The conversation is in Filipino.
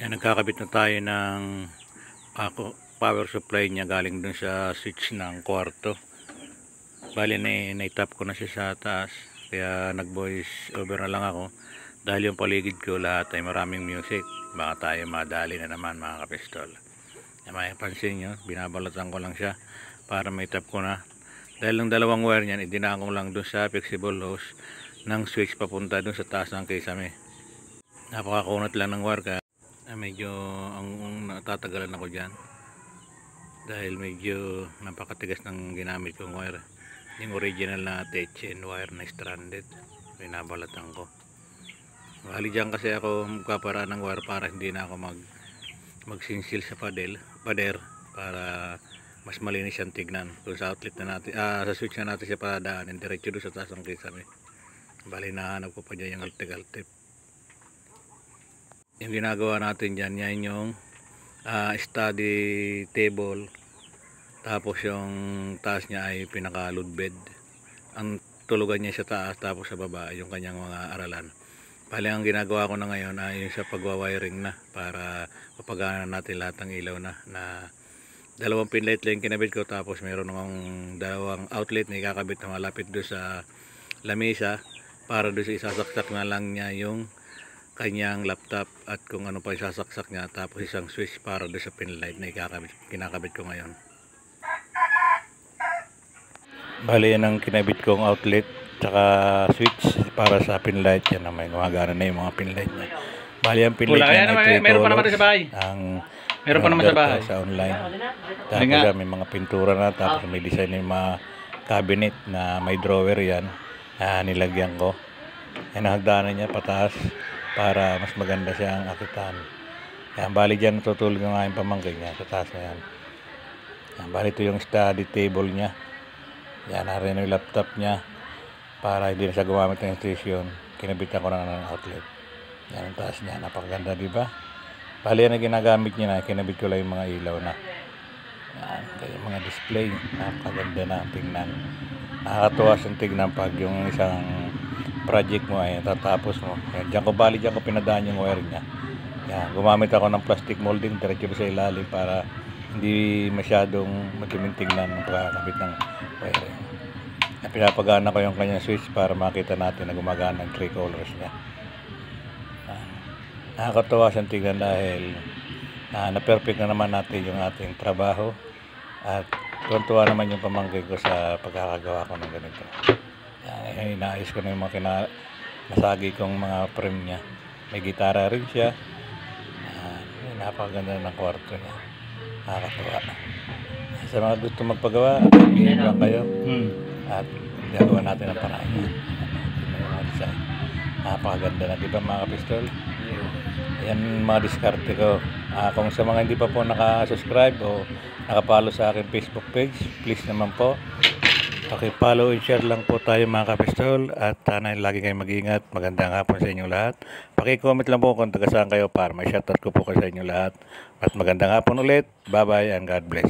Ay, nagkakabit na tayo ng power supply niya galing dun sa switch ng kwarto. Bali na-tap ko na siya sa taas, kaya nag voice over na lang ako dahil yung paligid ko lahat ay maraming music. Baka tayo madali na naman mga kapistol. May pansin nyo, binabalatan ko lang siya para may tap ko na. Dahil ng dalawang wire niyan, idinaan ko lang dun sa flexible hose ng switch papunta dun sa taas ng kisame. Napakakunat lang ng wire, kaya medyo ang natatagalan ako dyan dahil medyo napakatigas ng ginamit kong wire. Yung original na THN wire na stranded, binabalatan ko. Bali dyan kasi ako magpaparaan ng wire para hindi na ako magsinsil sa pader para mas malinis siyang tignan. Kung sa outlet na natin, sa switch na natin siya para daanin diretso doon sa taas ng kisame. Bali nahanap ko pa dyan yung altig-altig. Yung ginagawa natin dyan, yan yung study table, tapos yung taas niya ay pinaka load bed. Ang tulugan niya sa taas, tapos sa baba yung kanyang mga aralan. Bali ang ginagawa ko na ngayon ay yung sa pagwa-wiring na para mapagana natin lahat ng ilaw na dalawang pinlight lang kinabit ko, tapos meron akong dalawang outlet na ikakabit na malapit doon sa lamesa para doon sa isasaksak na lang niya yung kanyang laptop at kung ano pa isasaksak niya, tapos isang switch para doon sa pinlight na kinakabit ko ngayon. Bali yan ang kinabit kong outlet tsaka switch para sa pinlight. Yan na may gumagana na yung mga pinlight niya. Bali ang pinlight niya ay 3 meron pa naman sa bahay. Meron pa naman sa bahay. Sa online. Tapos may mga pintura na, tapos may design yung mga cabinet na may drawer yan. Nilagyan ko. Yan ang hagdanan niya pataas para mas maganda siyang akitan. Yan, bali dyan natutulog yung aking pamangkin niya sa taas na yan. Yan, bali ito yung study table niya. Yan, narin yung laptop niya para hindi na siya gumamit ng station. Kinabitan ko na ng outlet. Yan ang taas niya, napakaganda, diba? Bali yan ang ginagamit niya na, kinabit ko lang yung mga ilaw na. Yan, yung mga display, napakaganda na tingnan. Nakakatuwa siyang tignan pag yung isang project mo ay tatapos mo. Yan, diyan ko pinadaan yung wire niya. Yan, gumamit ako ng plastic molding diretso sa ilalim para hindi masyadong maduming tignan ng pagkakabit ng wiring. Pinapagana ko yung kanyang switch para makita natin na gumagana ng 3 colors niya. Nakakatuwa siyang tignan dahil na-perfect na naman natin yung ating trabaho at tuwa naman yung pamangkin ko sa pagkakagawa ko ng ganito. Inaayos ko na yung mga nasagi kong mga frame niya. May gitara rin siya. Napakaganda ng kwarto niya. Nakakatuwa. Sa mga gusto magpagawa, i-hit lang kayo. At gagawa natin ang paraan niya. Napakaganda na, diba mga kapistol? Yan mga diskarte ko. Kung sa mga hindi pa po naka-subscribe o nakapalo sa akin Facebook page, please naman po follow and share lang po tayo mga kapistol, at sana lagi kayong mag-ingat. Magandang hapon sa inyo lahat. Paki-comment lang po kung taga saan kayo para may shoutout ko po sa inyo lahat. At magandang hapon ulit. Bye bye and God bless.